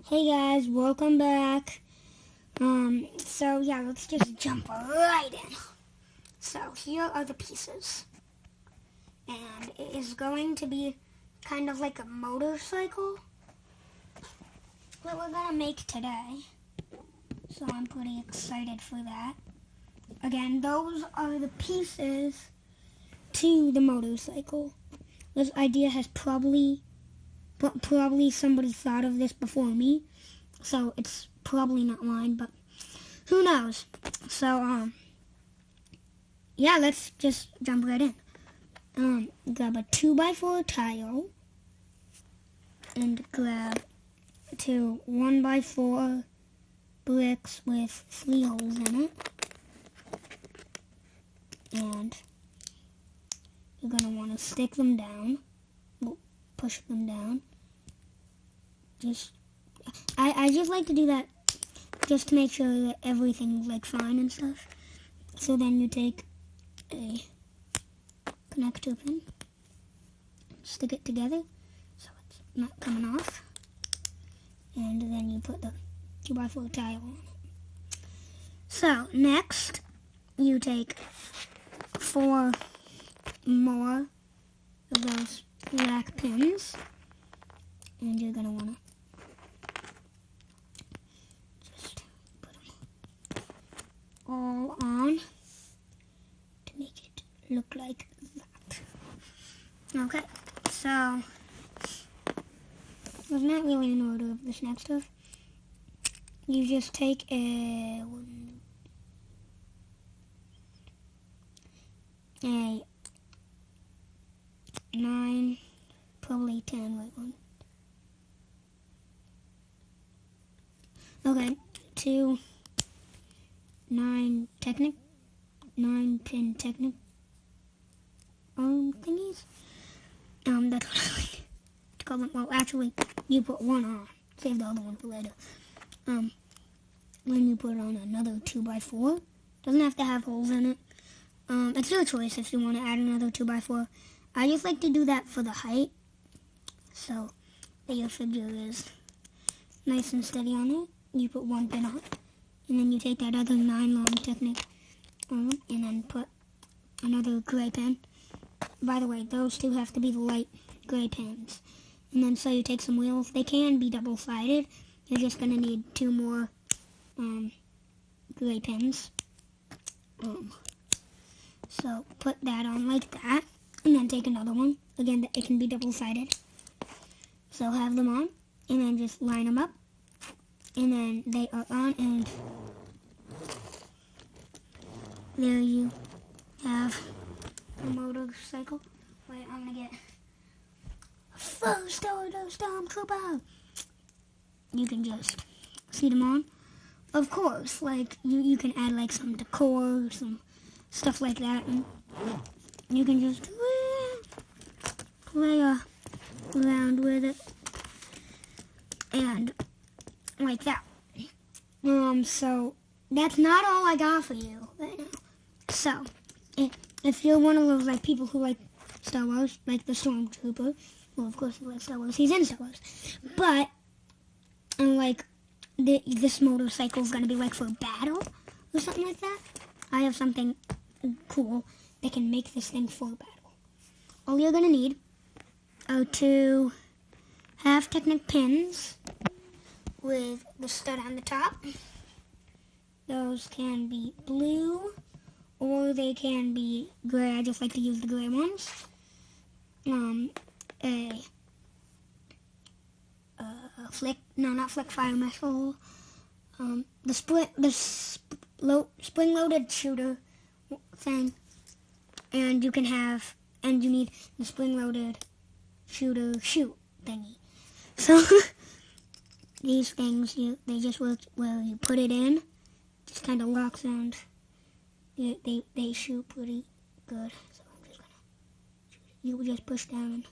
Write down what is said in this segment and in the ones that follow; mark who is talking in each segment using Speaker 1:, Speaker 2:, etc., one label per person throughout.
Speaker 1: Hey guys, welcome back. So yeah, let's just jump right in. So here are the pieces. And it is going to be kind of like a motorcycle that we're gonna make today. So I'm pretty excited for that. Again, those are the pieces to the motorcycle. This idea has probably somebody thought of this before me, so it's probably not mine, but who knows. So yeah, let's just jump right in. Grab a 2x4 tile and grab two 1x4 bricks with 3 holes in it, and you're gonna want to stick them down. Push them down. I just like to do that just to make sure that everything's like fine and stuff. So then you take a connector pin, stick it together so it's not coming off, and then you put the 2x4 tile on it. So next you take 4 more of those black pins, and you're gonna wanna just put them all on to make it look like that. Okay, so there's not really an order of this next stuff. You just take a 9, probably 10, right one. Okay, 2 9 pin Technic thingies. That's what I like to call them. Well, actually, you put one on. Save the other one for later. Then you put on another 2x4. Doesn't have to have holes in it. It's your choice if you want to add another 2x4. I just like to do that for the height, so that your figure is nice and steady on it. You put 1 pin on, and then you take that other 9 long Technic on, and then put another gray pin. By the way, those two have to be the light gray pins. And then so you take some wheels. They can be double-sided. You're just going to need 2 more gray pins. So put that on like that. And then take another one. Again, it can be double-sided. So have them on, and then just line them up. And then they are on, and there you have the motorcycle. Wait, I'm gonna get a first order Stormtrooper. You can just see them on. Of course, like you can add like some decor, some stuff like that, and you can just play around with it, and like that. So that's not all I got for you right now. So if you're one of those like people who like Star Wars, like the Stormtrooper, well, of course he likes Star Wars. He's in Star Wars, but like this motorcycle's gonna be like for battle or something like that. I have something cool that can make this thing for battle. All you're gonna need are 2 half Technic pins with the stud on the top. Those can be blue or they can be gray. I just like to use the gray ones. Not flick fire missile. The spring-loaded shooter thing, and you need the spring-loaded shooter shoot thingy. So these things, they just work where you put it in, just kind of locks, and they shoot pretty good. So I'm just gonna shoot it. You just push down and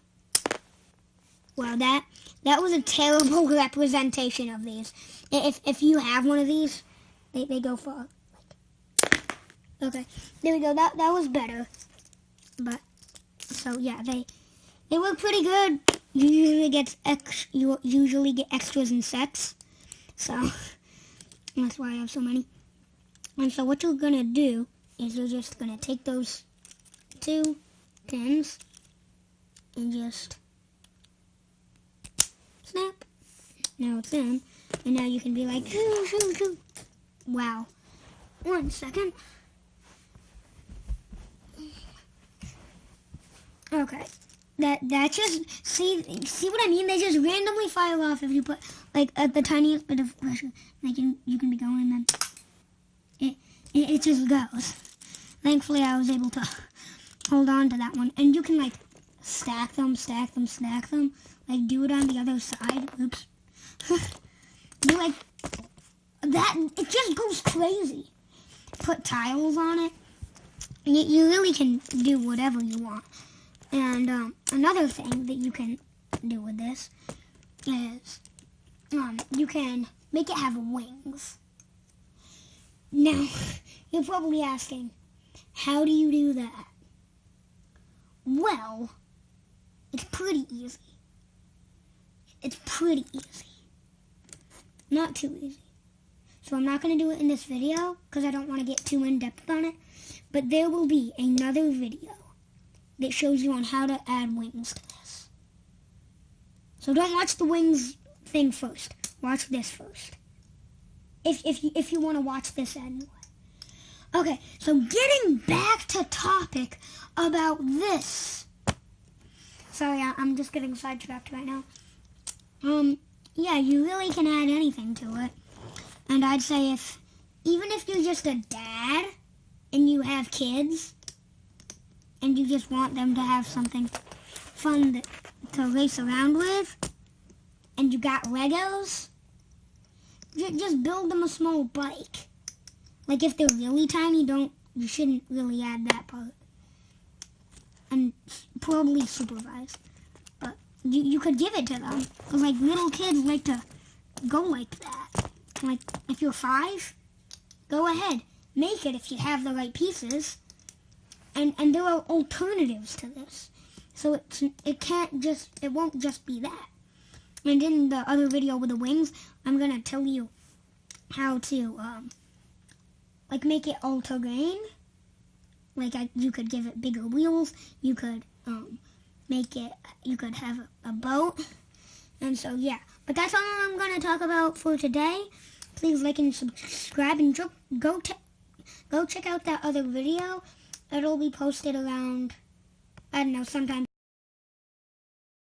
Speaker 1: wow, that was a terrible representation of these. If you have one of these, they go far. Okay, there we go. That was better. But so yeah, they work pretty good. You usually get extras in sets. So that's why I have so many. And so what you're going to do is you're just going to take those 2 pins and just snap. Now it's in. And now you can be like, shoo, shoo, shoo. Wow. 1 second. Okay. That just, see what I mean? They just randomly fire off if you put, like, the tiniest bit of pressure. Like, you can be going, and then it just goes. Thankfully, I was able to hold on to that one. And you can, like, stack them. Like, do it on the other side. Oops. Do, like, that. It just goes crazy. Put tiles on it. You really can do whatever you want. And another thing that you can do with this is you can make it have wings. Now, you're probably asking, how do you do that? Well, it's pretty easy. It's pretty easy. Not too easy. So I'm not going to do it in this video because I don't want to get too in-depth on it. But there will be another video that shows you on how to add wings to this. So don't watch the wings thing first. Watch this first. If you want to watch this anyway. Okay, so getting back to topic about this. Sorry, I'm just getting sidetracked right now. Yeah, you really can add anything to it. And I'd say even if you're just a dad and you have kids and you just want them to have something fun to race around with, and you got Legos, just build them a small bike. Like, if they're really tiny, you shouldn't really add that part. And probably supervise. But you could give it to them. Because, like, little kids like to go like that. Like, if you're 5, go ahead. Make it if you have the right pieces. And there are alternatives to this. So it won't just be that. And in the other video with the wings, I'm going to tell you how to, like, make it all-terrain. Like, you could give it bigger wheels. You could, you could have a boat. And so, yeah. But that's all I'm going to talk about for today. Please like and subscribe, and go check out that other video. It'll be posted around, I don't know, sometime.